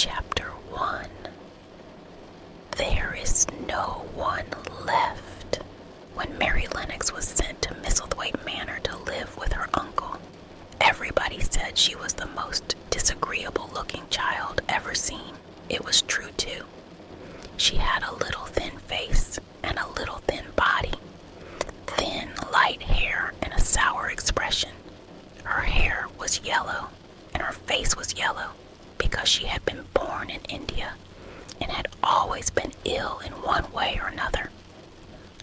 Chapter 1. There is no one left. When Mary Lennox was sent to Misselthwaite Manor to live with her uncle, everybody said she was the most disagreeable-looking child ever seen. It was true, too. She had a little thin face and a little thin body, thin, light hair and a sour expression. Her hair was yellow, and her face was yellow because she had been born in India and had always been ill in one way or another.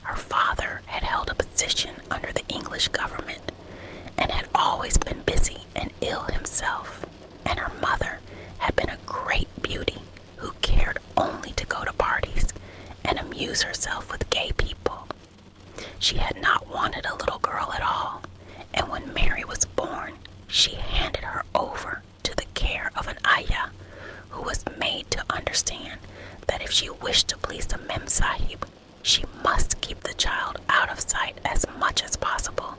Her father had held a position under the English government and had always been busy and ill himself, and her mother had been a great beauty who cared only to go to parties and amuse herself with gay people. She had not wanted a little girl at all, and when Mary was born, she handed her over to the care of an ayah who was made to understand that if she wished to please the Mem Sahib, she must keep the child out of sight as much as possible.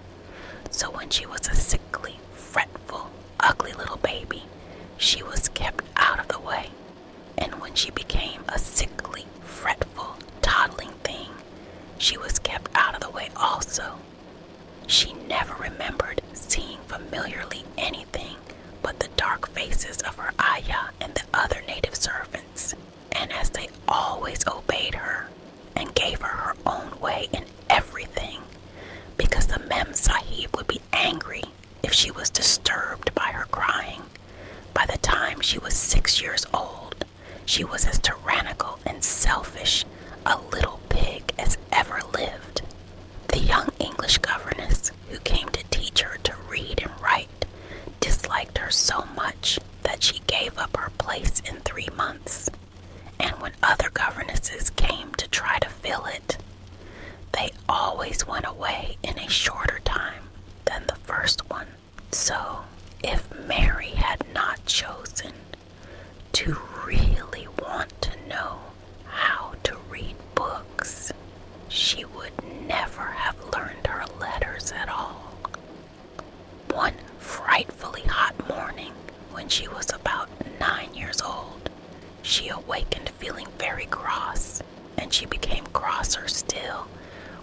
So when she was a sickly, fretful, ugly little baby, she was kept out of the way. And when she became a sickly, fretful, toddling thing, she was kept out of the way also. She never remembered seeing familiarly anything but the dark faces of her ayah and the other native servants, and as they always obeyed her and gave her her own way in everything, because the Mem Sahib would be angry if she was disturbed by her crying. By the time she was 6 years old, she was as tyrannical and selfish a little pig as ever lived. The young English governess who came to teach her to read and write disliked her so much that she gave up her place in 3 months. And when other governesses came to try to fill it, they always went away in a shorter time than the first one. So, if Mary had not chosen to really want to know how to read books, she would never have learned her letters at all. One frightfully hot morning, when she was about 9 years old, she awakened feeling very cross, and she became crosser still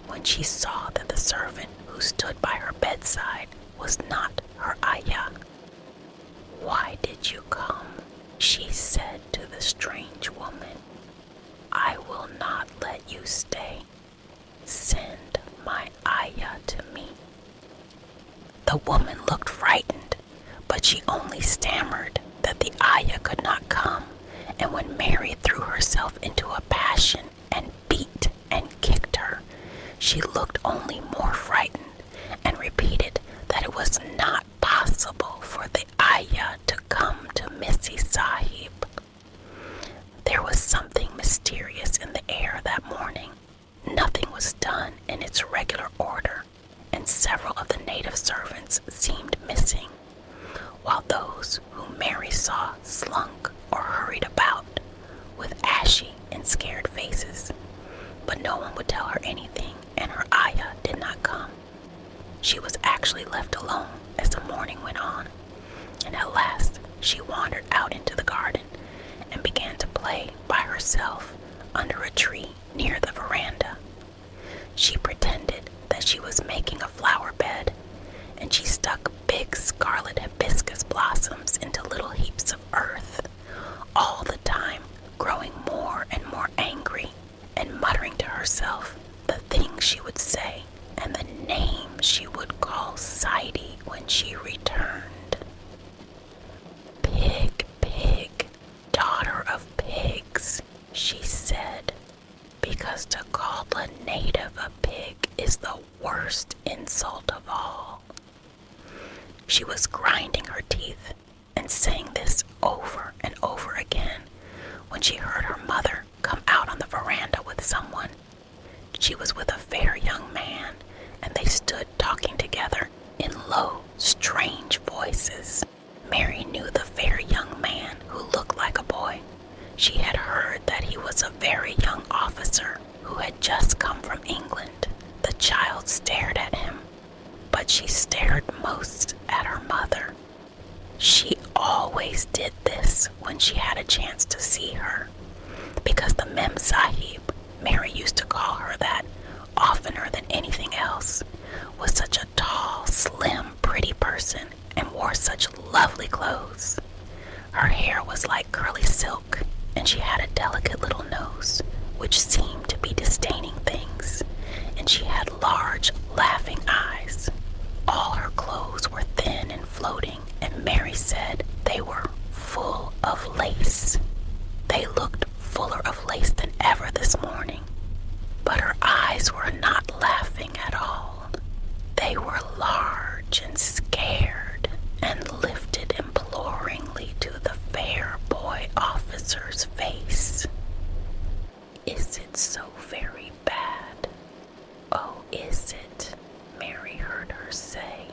when she saw that the servant who stood by her bedside was not her ayah. "Why did you come?" she said to the strange woman. "I will not let you stay. Send my ayah to me." The woman looked frightened, but she only stammered that the ayah could not come, and when Mary threw herself into a passion and beat and kicked her, she looked only more frightened and repeated that it was not possible for the ayah to come to Missy Sahib. There was something mysterious in the air that morning. Nothing was done in its regular order, and several of the native servants seemed missing, while those whom Mary saw slunk or hurried about with ashy and scared faces. But no one would tell her anything, and her ayah did not come. She was actually left alone as the morning went on, and at last she wandered out into the garden and began to play by herself under a tree near the veranda. She pretended that she was making a flower bed, and she stuck big scarlet hibiscus blossoms into little heaps of earth, all the time growing more and more angry and muttering to herself the things she would say and the names she would call Saidi when she returned. "Pig, pig, daughter of pigs," she said, because to call a native a pig is the worst insult of all. She was grinding her teeth and saying this over and over again when she heard her mother come out on the veranda with someone. She was with a fair young man, and they stood talking together in low, strange voices. Mary knew the fair young man who looked like a boy. She had heard that he was a very young officer who had just come from England. The child stared at him, but she stared most at her mother. She always did this. this when she had a chance to see her, because the Mem Sahib, Mary used to call her that oftener than anything else, was such a tall, slim, pretty person and wore such lovely clothes. Her hair was like curly silk, and she had a delicate little nose, which seemed to be disdaining things, and she had large, laughing eyes. All her clothes were thin and floating, and Mary said they were full of lace. They looked fuller of lace than ever this morning, but her eyes were not laughing at all. They were large and scared, and lifted imploringly to the fair boy officer's face. "Is it so very bad? Oh, is it?" Mary heard her say.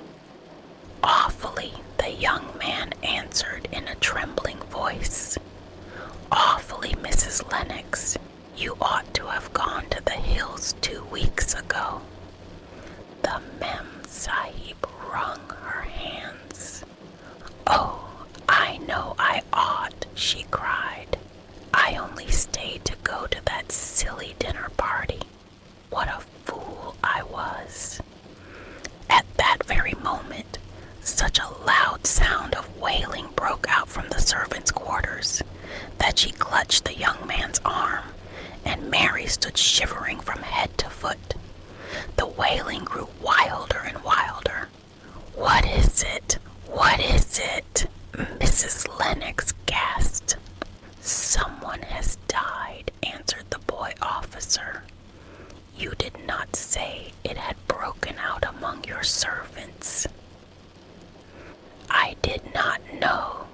"Awfully," the young man answered in a trembling voice. "Awfully, Mrs. Lennox. You ought to have gone to the hills 2 weeks ago." The Mem Sahib wrung her hands. "Oh, I know I ought," she cried. "I only stayed to go to that silly dinner party. What a fool I was." At that very moment, such a loud sound of wailing broke out from the servants' quarters that she clutched the young man's arm, and Mary stood shivering from head to foot. The wailing grew wilder and wilder. "What is it? What is it?" Mrs. Lennox gasped. "Someone has died," answered the boy officer. "You did not say it had broken out among your servants." "I did not know,"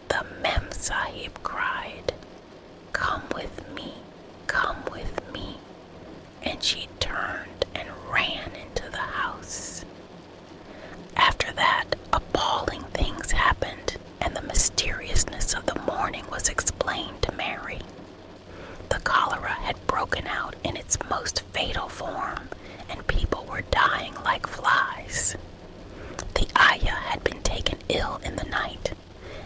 the Mem Sahib cried. "Come with me, come with me." And she turned and ran into the house. After that, appalling things happened, and the mysteriousness of the morning was explained to Mary. The cholera had broken out in its most fatal form, and people were dying like flies. The ayah had been taken ill in the night,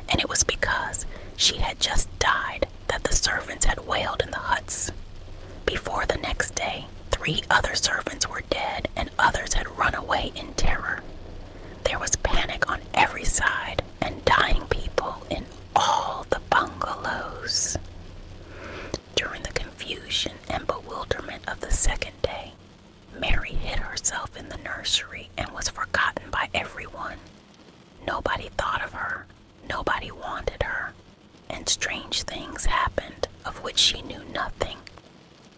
and it was because she had just died that the servants had wailed in the huts. Before the next day, 3 other servants were dead, and others had run away in terror. There was panic on every side, and dying people in all the bungalows. During the confusion and bewilderment of the second day, Mary hid herself in the nursery and was forgotten by everyone. Nobody thought of her, nobody wanted her, and strange things happened of which she knew nothing.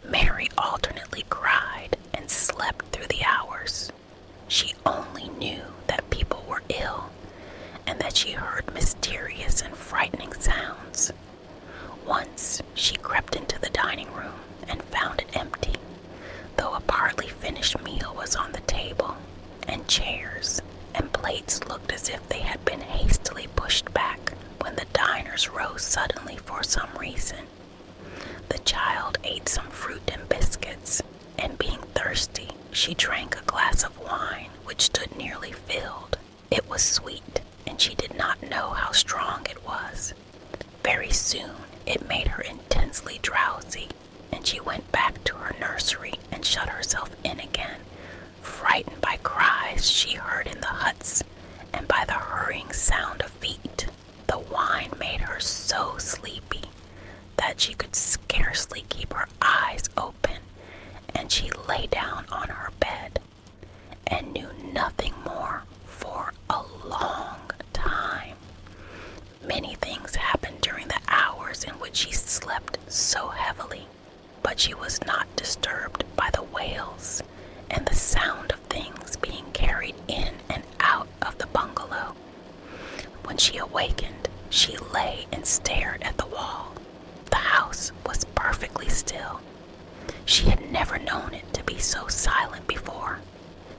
Mary alternately cried and slept through the hours. She only knew that people were ill, and that she heard mysterious and frightening sounds. Once she crept into the dining room and found it empty, though a partly finished meal was on the table, and chairs and plates looked as if they had been hastily pushed back when the diners rose suddenly for some reason. The child ate some fruit and biscuits, and being thirsty, she drank a glass of wine which stood nearly filled. It was sweet, and she did not know how strong it was. Very soon it made her intensely drowsy, and she went back to her nursery and shut herself in again, frightened by cries she heard in the huts and by the hurrying sound of feet. The wine made her so sleepy that she could scarcely keep her eyes open, and she lay down on her bed and knew nothing more for a long time. Many things happened during the hours in which she slept so heavily, but she was not disturbed by the wails and the sound of things being carried in and out of the bungalow. When she awakened, she lay and stared at the wall. The house was perfectly still. She had never known it to be so silent before.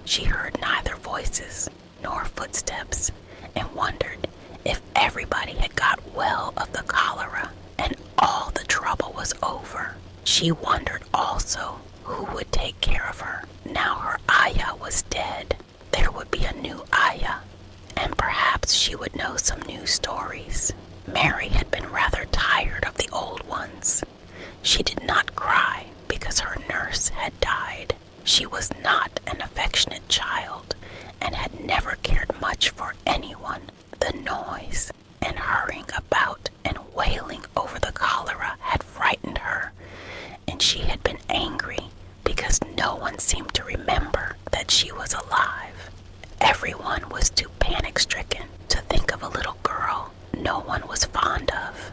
She heard neither voices nor footsteps, and wondered if everybody had got well of the cholera and all the trouble was over. She wondered also who would take care of her. Now her ayah was dead. There would be a new ayah, and perhaps she would know some new stories. Mary had been rather tired of the old ones. She did not cry because her nurse had died. She was not an affectionate child and had never cared much for anyone. The noise and hurrying about and wailing over the cholera had frightened her, and she had been angry because no one seemed to remember that she was alive. Everyone was too panic-stricken to think of a little girl no one was fond of.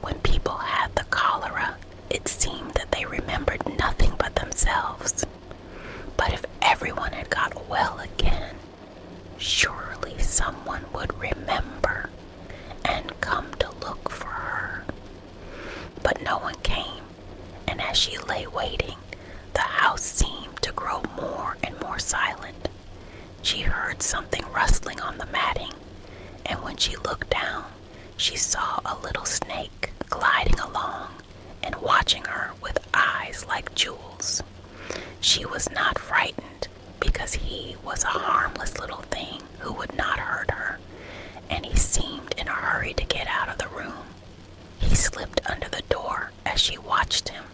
When people had the cholera, it seemed that they remembered nothing but themselves. But if everyone had got well again, surely someone would remember and come to look for her. But no one came, and as she lay waiting, the house seemed to grow more and more silent. She heard something rustling on the matting, and when she looked down, she saw a little snake gliding along and watching her with eyes like jewels. She was not frightened because he was a harmless little thing who would not hurt her, and he seemed in a hurry to get out of the room. He slipped under the door as she watched him.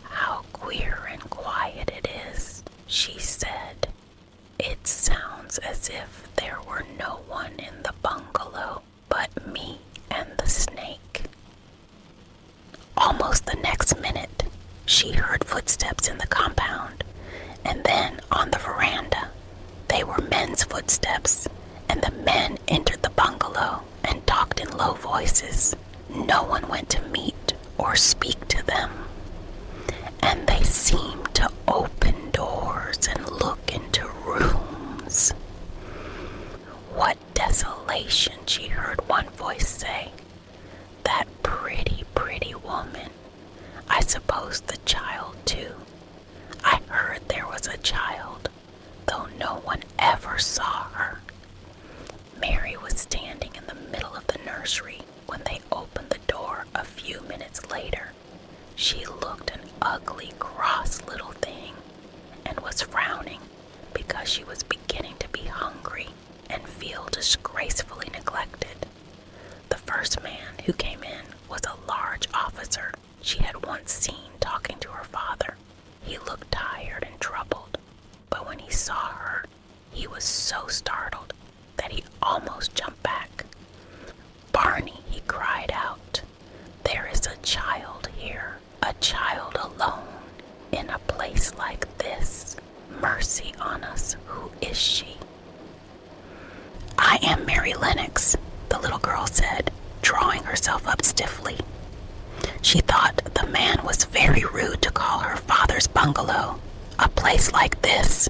"How queer and quiet it is," she said. "It sounds as if there were no one in the bungalow but me and the snake." Almost the next minute, she heard footsteps in the compound, and then on the veranda. They were men's footsteps, and the men entered the bungalow and talked in low voices. No one went to meet or speak to them, and they seemed to open doors and look into rooms. "What desolation," she heard one voice say. "That pretty, pretty woman. I suppose the child, too. I heard there was a child, though no one ever saw her." Mary was standing in the middle of the nursery when they opened the door a few minutes later. She looked an ugly, cross little thing and was frowning because she was beginning to be hungry and feel disgracefully neglected. The first man who came in was a large officer she had once seen talking to her father. He looked tired and troubled, but when he saw her, he was so startled that he almost jumped back. "Barney," he cried out, "there is a child here, a child alone, in a place like this. Mercy on us, who is she?" "I am Mary Lennox," the little girl said, drawing herself up stiffly. She thought the man was very rude to call her father's bungalow a place like this.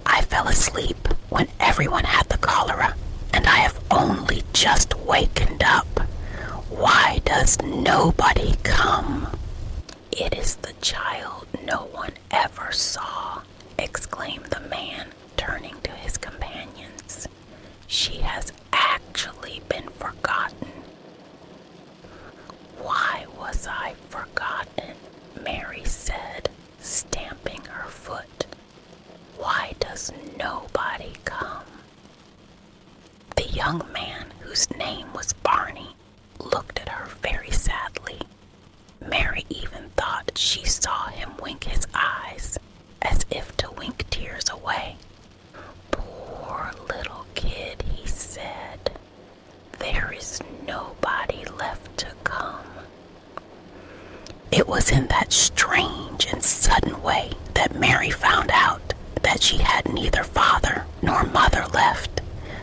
"I fell asleep when everyone had the cholera, and I have only just wakened up. Why does nobody come?" "It is the child no one ever saw," exclaimed the man, turning to his companions. "She has actually been forgotten." "Why was I forgotten?" Mary said, stamping her foot. "Why does nobody come?" The young man, whose name was Barney, looked at her very sadly. Mary even thought she saw him wink his eyes, as if to wink tears away. "Poor little kid," he said. "There is nobody left to come." It was in that strange and sudden way that Mary found out that she had neither father nor mother left,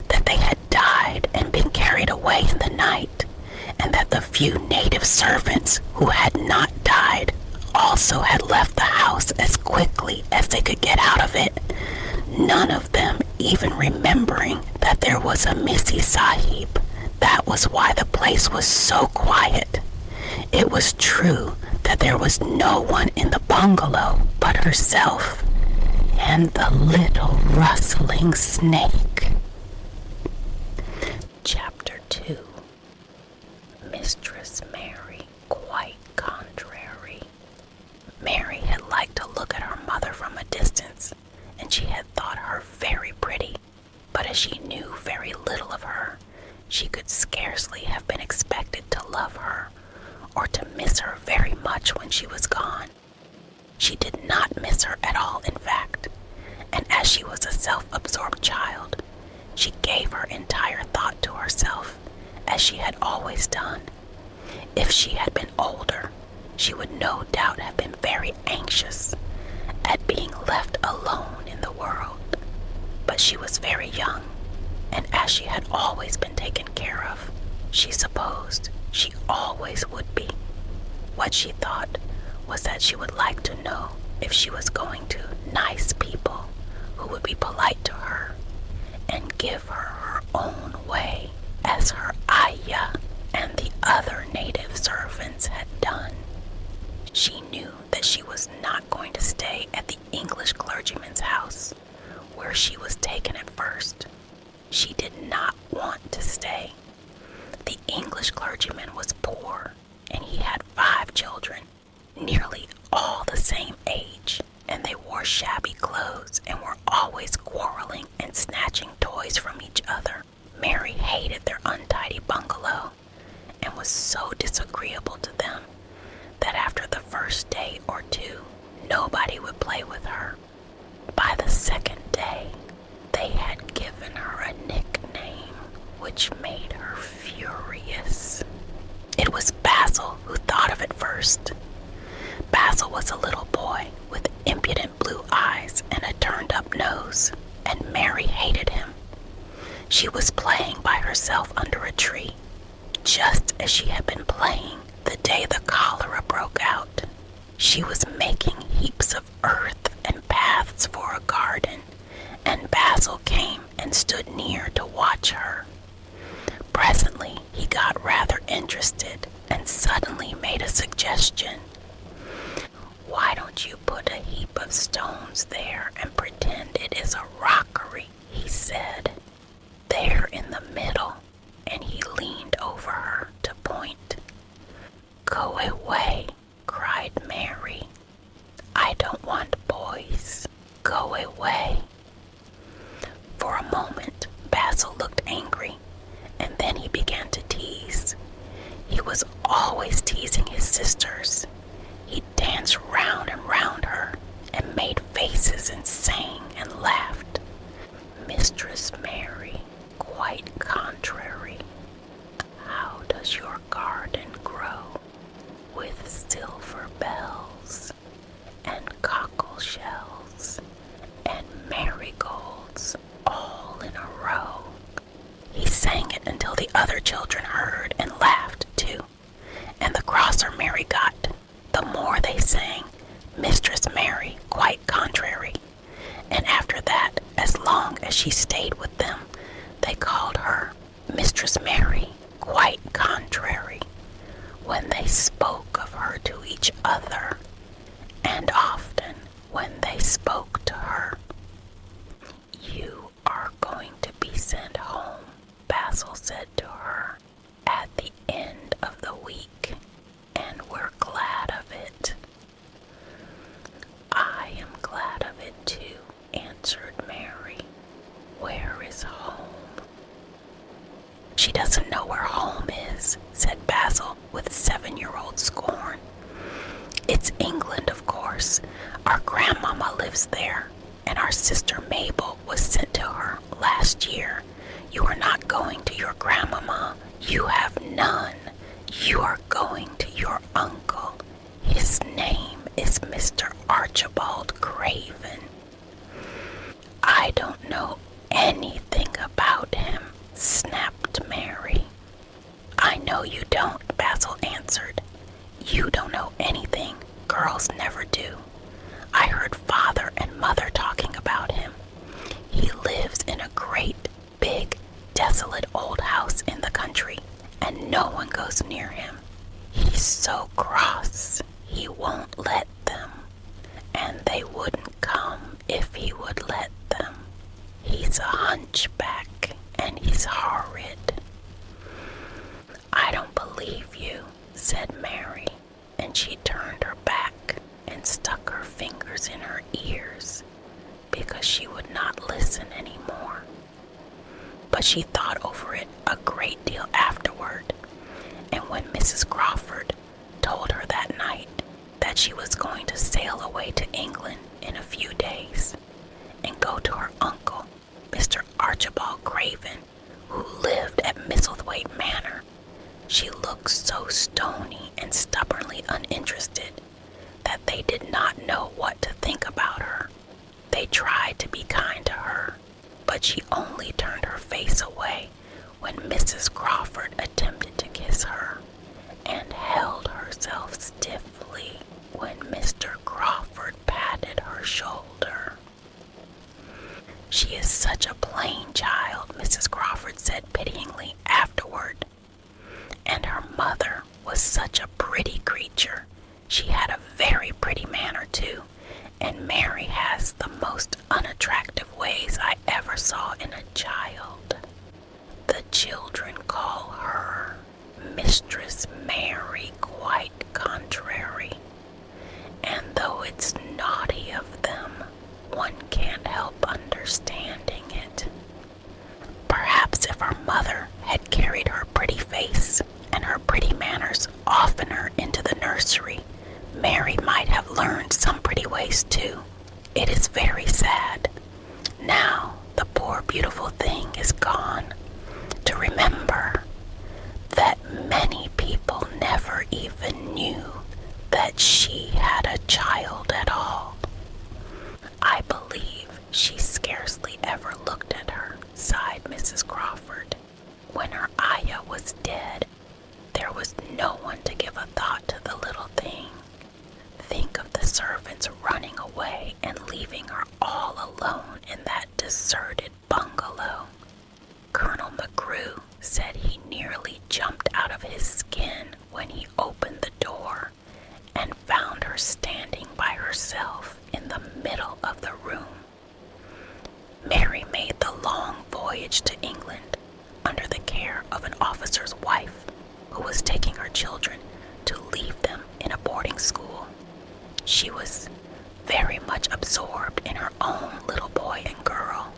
that they had died and been carried away in the night, and that the few native servants who had not died also had left the house as quickly as they could get out of it, none of them even remembering that there was a Missy Sahib. That was why the place was so quiet. It was true that there was no one in the bungalow but herself and the little rustling snake. Chapter 2. Mistress Mary, quite contrary. Mary had liked to look at her mother from a distance, and she had thought her very pretty, but as she knew very little of her, She could scarcely have been expected to love her or to miss her very much when she was gone. She did not miss her at all, in fact, and as she was a self-absorbed child, she gave her entire thought to herself, as she had always done. If she had been older, she would no doubt have been very anxious at being left alone in the world. But she was very young, and as she had always been taken care of, she supposed she always would be. What she thought was that she would like to know if she was going to nice people who would be polite to her and give her her own way, as her ayah and the other native servants had done. She knew that she was not going to stay at the English clergyman's house, where she was taken at first. She did not want to stay. The English clergyman was poor, and he had 5 children, nearly all the same age, and they wore shabby clothes and were always quarreling and snatching toys from each other. Mary hated their untidy bungalow and was so disagreeable to them that after the first day or 2, nobody would play with her. By the second day, they had given her a nickname which made her furious. It was Basil who thought of it first. Basil was a little boy with impudent blue eyes and a turned-up nose, and Mary hated him. She was playing by herself under a tree, just as she had been playing the day the cholera broke out. She was making heaps of earth and paths for a garden, and Basil came and stood near to watch her. Presently, he got rather interested and suddenly made a suggestion. "Why don't you put a heap of stones there and pretend it is a rockery?" he said. "There in the middle," and he leaned over her to point. "Go away," cried Mary. "I don't want boys. Go away." For a moment, Basil looked angry, and then he began to tease. He was always teasing his sisters. He danced round and round her, and made faces and sang and laughed. "Mistress Mary, quite contrary. How does your garden grow, with silver bells and cockle shells and marigolds all in a row?" He sang it until the other children heard and laughed too, and the crosser Mary got, the more they sang "Mistress Mary, quite contrary," and after that, as long as she stayed with them, they called her Mistress Mary, quite contrary, when they spoke of her to each other, and often when they spoke to her. "You are going to be sent home," Basil said to her, "at the end of the week, and we're glad of it." "I am glad of it too," answered Mary. "Where is home?" "She doesn't know where home is," said Basil with 7-year-old scorn. "It's England, of course. Our grandmama lives there, and our sister Mabel was sent to her last year. You are not going to your grandmama. You have none. You are going to your uncle. His name is Mr. Archibald Craven." "I don't know anything about him," snapped Mary. "I know you don't," Basil answered. "You don't know anything. Girls never do. I heard Father and Mother talking about him. He lives in a great, big, desolate old house in the country, and no one goes near him. He's so cross, he won't let them, and they wouldn't come if he would let them. He's a hunchback, and he's horrid." "I don't believe you," said Mary, and she turned her back and stuck her fingers in her ears because she would not listen anymore. But she thought over it a great when Mrs. Crawford told her that night that she was going to sail away to England in a few days and go to her uncle, Mr. Archibald Craven, who lived at Misselthwaite Manor, she looked so stony and stubbornly uninterested that they did not know what to think about her. They tried to be kind to her, but she only turned her face away when Mrs. Crawford attempted to kiss her, and held herself stiffly when Mr. Crawford patted her shoulder. "She is such a plain child," Mrs. Crawford said pityingly afterward. "And her mother was such a pretty creature. She had a very pretty manner, too, and Mary has the most unattractive ways I ever saw in a child. The children call her Mistress Mary, quite contrary, and though it's naughty of them, one can't help understanding it. Perhaps if her mother had carried her pretty face and her pretty manners oftener into the nursery, Mary might have learned some pretty ways too. It is very sad. Now the poor beautiful thing is gone, to remember that many people never even knew that she had a child at all. I believe she scarcely ever looked at her," sighed Mrs. Crawford. "When her ayah was dead, there was no one to give a thought to the little thing. Think of the servants running away and leaving her all alone in that deserted bungalow. Colonel McGrew said he nearly jumped out of his skin when he opened the door and found her standing by herself in the middle of the room. Mary made the long voyage to England under the care of an officer's wife who was taking her children to leave them in a boarding school. She was very much absorbed in her own little boy and girl,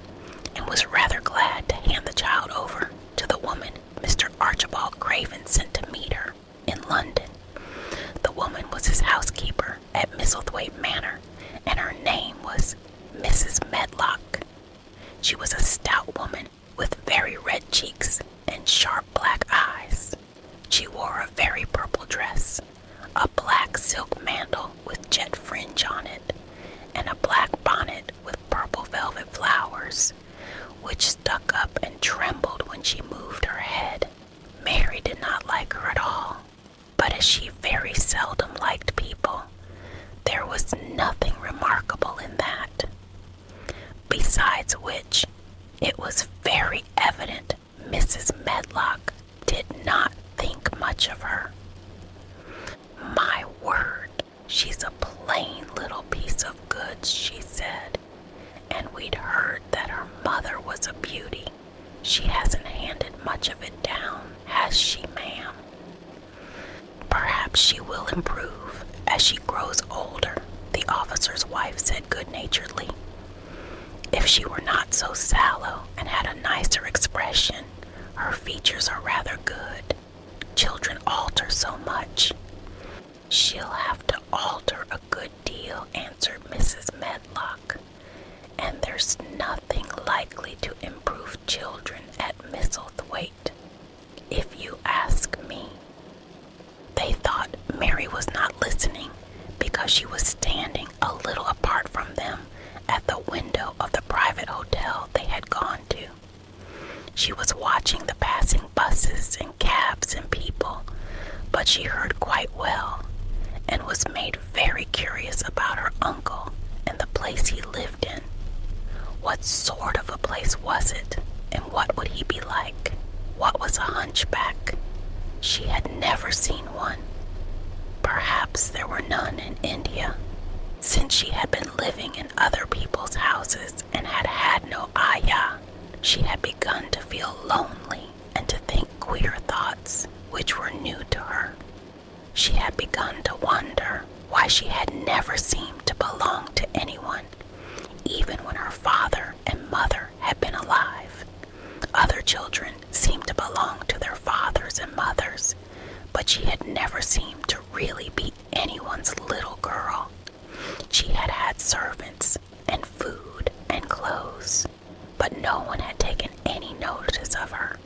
and was rather glad to hand the child over to the woman Mr. Archibald Craven sent to meet her in London. The woman was his housekeeper at Misselthwaite Manor, and her name was Mrs. Medlock. She was a stout woman with very red cheeks and sharp black eyes. She wore a very purple dress, a black silk mantle with jet fringe on it, and a black bonnet with purple velvet flowers, which stuck up and trembled when she moved her head. Mary did not like her at all, but as she very seldom liked people, there was nothing remarkable in that. Besides which, it was very evident Mrs. Medlock did not think much of her. "My word, she's a plain little piece of goods," she said, "and we'd heard that her mother was a beauty. She hasn't handed much of it down, has she, ma'am?" "Perhaps she will improve as she grows older," the officer's wife said good-naturedly. "If she were not so sallow and had a nicer expression, her features are rather good. Children alter so much." "She'll have to alter a good deal," answered Mrs. Medlock, "and there's nothing likely to improve children at Misselthwaite, if you ask me." They thought Mary was not listening because she was standing a little apart from them at the window of the private hotel they had gone to. She was watching the passing buses and cabs and people, but she heard quite well and was made very curious about her uncle and the place he lived in. What sort of a place was it, and what would he be like? What was a hunchback? She had never seen one. Perhaps there were none in India. Since she had been living in other people's houses and had had no ayah, she had begun to feel lonely and to think queer thoughts which were new to her. She had begun to wonder why she had never seemed to belong to anyone, even when her father and mother had been alive. Other children seemed to belong to their fathers and mothers, but but she had never seemed to really be anyone's little girl. She had had servants and food and clothes, but no one had taken any notice of her.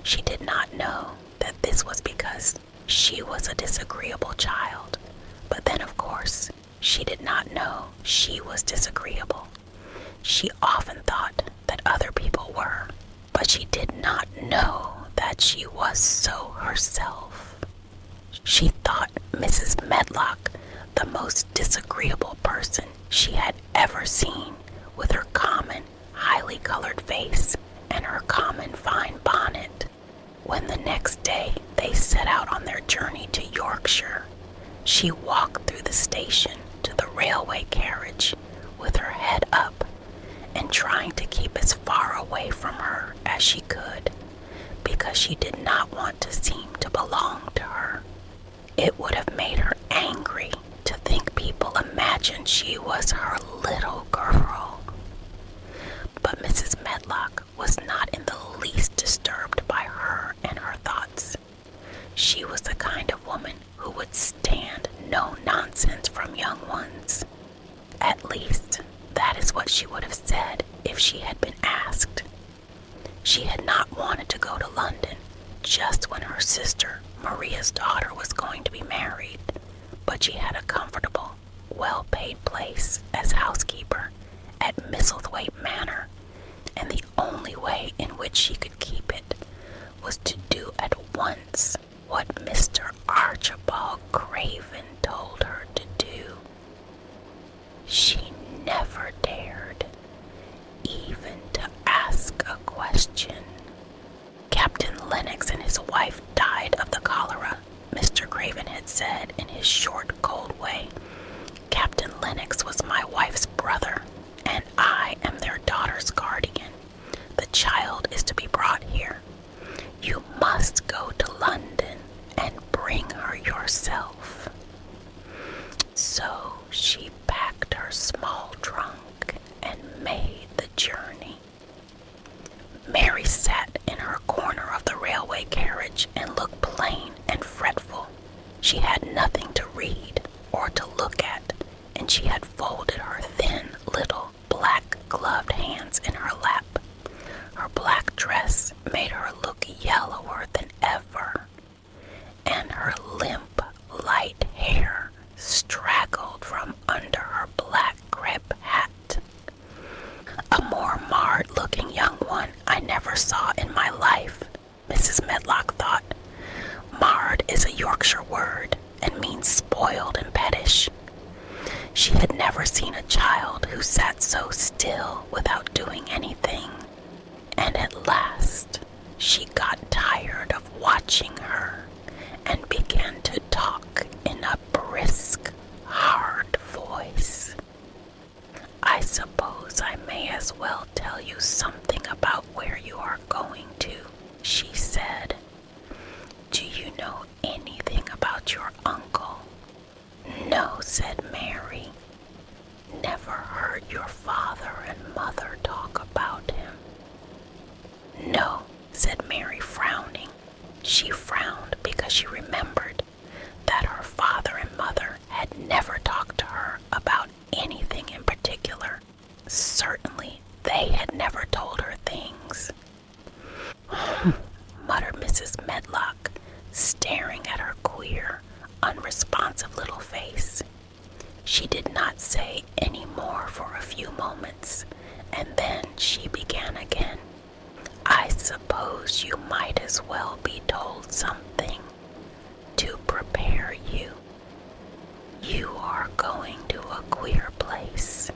She did not know that this was because she was a disagreeable child, but then of course, she did not know she was disagreeable. She often thought that other people were, but she did not know that she was so herself. She thought Mrs. Medlock the most disagreeable person she had ever seen, with her common, highly colored face and her common fine bonnet. When the next day they set out on their journey to Yorkshire, she walked through the station to the railway carriage with her head up and trying to keep as far away from her as she could, because she did not want to seem to belong to her. It would have made her angry to think people imagined she was her little girl. But Mrs. Medlock was not in the least disturbed by her and her thoughts. She was the kind of woman who would stand no nonsense from young ones. At least, that is what she would have said if she had been asked. She had not wanted to go to London just when her sister, Maria's daughter, was going to be married, but she had a comfortable, well-paid place as housekeeper at Misselthwaite Manor, and the only way in which she could keep it was to do at once what Mr. Archibald Craven told her to do. She never dared even to ask a question. Captain Lennox and his wife died of the cholera, Mr. Craven had said in his short, cold way. Captain Lennox was my wife's brother, and I am their daughter's guardian. The child is to be brought here. You must go to London and bring her yourself. So she packed her small trunk and made the journey. Mary sat in her corner of the railway carriage and looked plain and fretful. She had nothing to read or to look at, and she had folded her thin, little, black-gloved hands in her lap. Her black dress made her look yellower than ever, and her limp, light hair straggled from under her black crepe hat. A more marred-looking young one I never saw in my life, Mrs. Medlock thought. Marred is a Yorkshire word and means spoiled and pettish. She had never seen a child who sat so still without doing anything, and at last she got tired of watching her and began to talk in a brisk, hard voice. I suppose I may as well tell you something about where you are going to, she said. Do you know anything about your uncle? No, said Mary. Never heard your father and mother talk about him. No, said Mary, frowning. She frowned because she remembered that her father and mother had never talked to her about anything in particular. Certainly, they had never told her things. Muttered Mrs. Medlock, staring at her queer, unresponsive little face. She did not say any more for a few moments, and then she began again. I suppose you might as well be told something to prepare you. You are going to a queer place.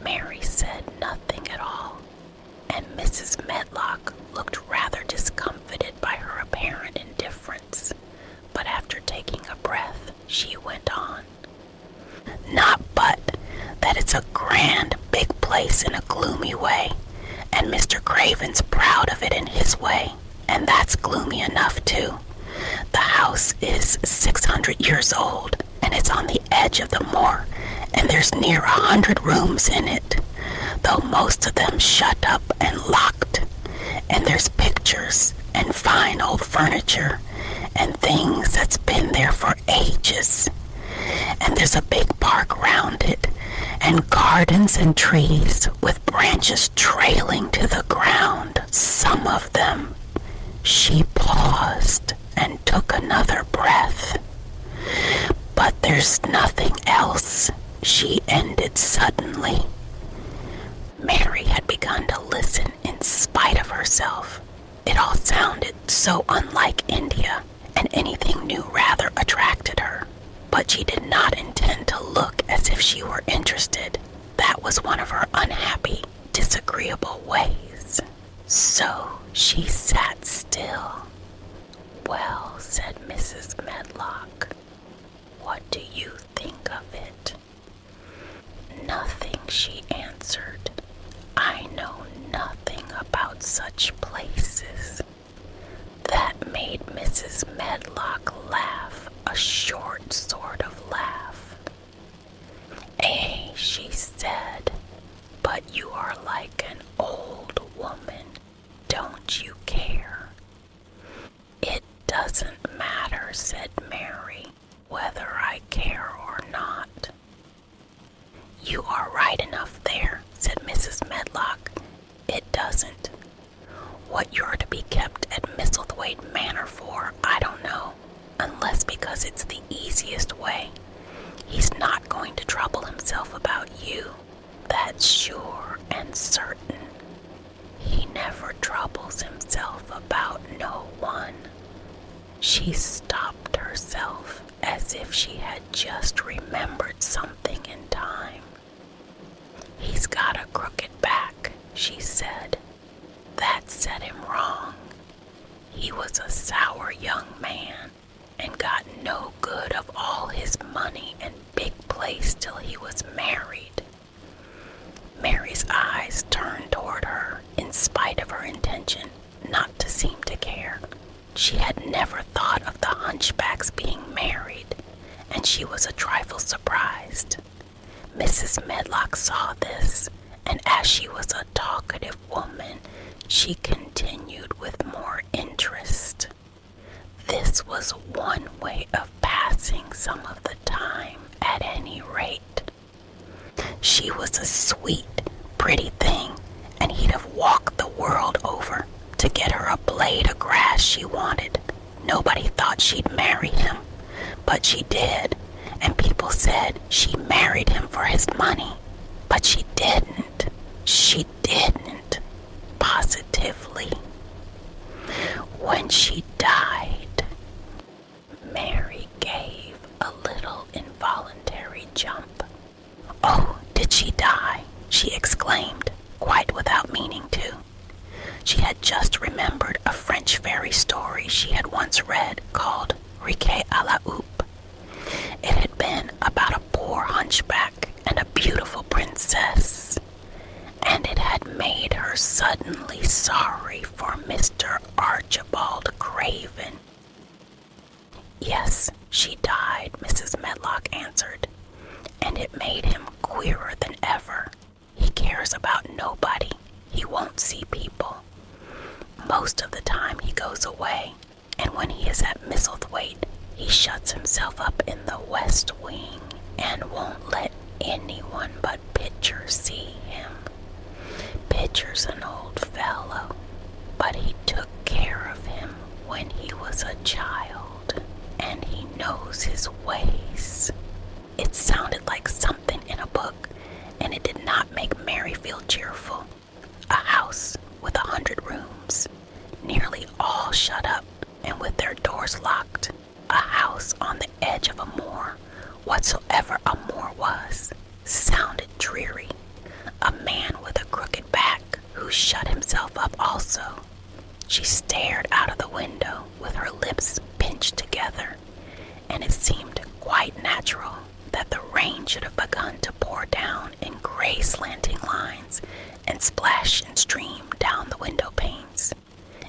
Mary said nothing at all, and Mrs. Medlock looked rather discomfited by her apparent indifference, but after taking a breath, she went on. Not but that it's a grand, big place in a gloomy way, and Mr. Craven's proud of it in his way, and that's gloomy enough too. The house is 600 years old, and it's on the edge of the moor, and there's near 100 rooms in it, though most of them shut up and locked. And there's pictures and fine old furniture, and things that's been there for ages. And there's a big park around it, and gardens and trees with branches trailing to the ground. Some of them. She paused and took another breath. But there's nothing else, she ended suddenly. Mary had begun to listen in spite of herself. It all sounded so unlike India, and anything new rather attracted her. But she did not intend to look as if she were interested. That was one of her unhappy, disagreeable ways. So she sat still. "Well," said Mrs. Medlock, "what do you think of it?" "Nothing," she answered. "I know nothing about such places." That made Mrs. Medlock laugh, a short sort of laugh. "Eh," she said, "but you are like an old woman. Don't you care?" "It doesn't matter," said Mary, "whether I care or not." "You are right enough there," said Mrs. Medlock. "It doesn't. What you're to be kept at Misselthwaite Manor for, I don't know, unless because it's the easiest way. He's not going to trouble himself about you. That's sure and certain. He never troubles himself about no one." She stopped herself as if she had just remembered something in time. "He's got a crooked back," she said. "That set him wrong. He was a sour young man and got no good of all his money and big place till he was married." Mary's eyes turned toward her in spite of her intention not to seem to care. She had never thought of the hunchbacks being married, and she was a trifle surprised. Mrs. Medlock saw this, and as she was a talkative woman, she continued with more interest. This was one way of passing some of the time, at any rate. She was a sweet, pretty thing, and he'd have walked the world over to get her a blade of grass she wanted. Nobody thought she'd marry him, but she did, and people said she married him for his money. But she didn't. She didn't. Positively. When she died, Mary gave a little involuntary jump. "Oh, did she die?" she exclaimed, quite without meaning to. She had just remembered a French fairy story she had once read called Riquet à la Houppe. It had been about a poor hunchback and a beautiful princess, and it had made her suddenly sorry for Mr. Archibald Craven. "Yes, she died," Mrs. Medlock answered, "and it made him queerer than ever. He cares about nobody. He won't see people. Most of the time he goes away, and when he is at Misselthwaite, he shuts himself up in the West Wing and won't let anyone but Pitcher see him. Pitcher's an old fellow, but he took care of him when he was a child, and he knows his ways." It sounded like something in a book, and it did not make Mary feel cheerful. A house with 100 rooms, nearly all shut up and with their doors locked. A house on the edge of a moor, whatsoever a moor was, sounded dreary. A man with a crooked back who shut himself up also. She stared out of the window with her lips pinched together, and it seemed quite natural that the rain should have begun to pour down in gray slanting lines and splash and stream down the window panes.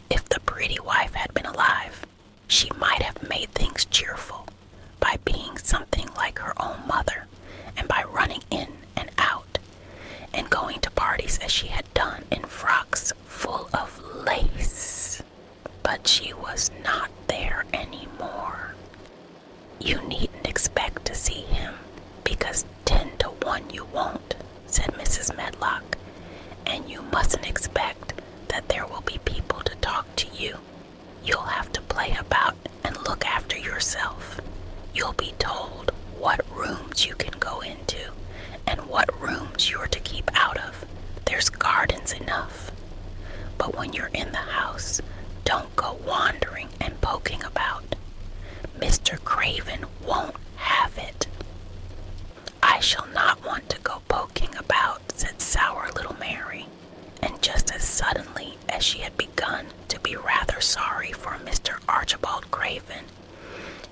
If the pretty wife had been alive, she might have made things cheerful by being something like her own mother, and by running in and out and going to parties as she had done in frocks full of lace. But she was not there anymore. You needn't expect to see him, because 10 to 1 you won't, said Mrs. Medlock, and you mustn't expect that there will be people to talk to you. You'll have to play about and look after yourself. You'll be told what rooms you can go into and what rooms you're to keep out of. There's gardens enough. But when you're in the house, don't go wandering and poking about. Mr. Craven won't have it. I shall not want to go poking about, said sour little Mary, and just as suddenly as she had begun to be rather sorry for Mr. Archibald Craven,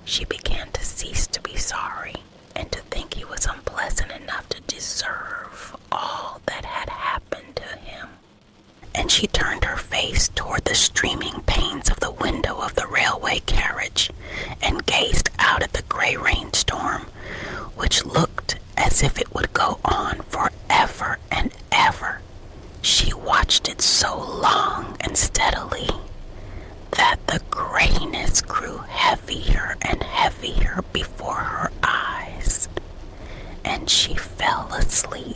she began to cease to be sorry and to think he was unpleasant enough to deserve all that had happened to him. And she turned her face toward the streaming panes of the window of the railway carriage and gazed out at the gray rainstorm, which looked as if it would go on forever and ever. She watched it so long and steadily that the grayness grew heavier and heavier before her eyes, and she fell asleep.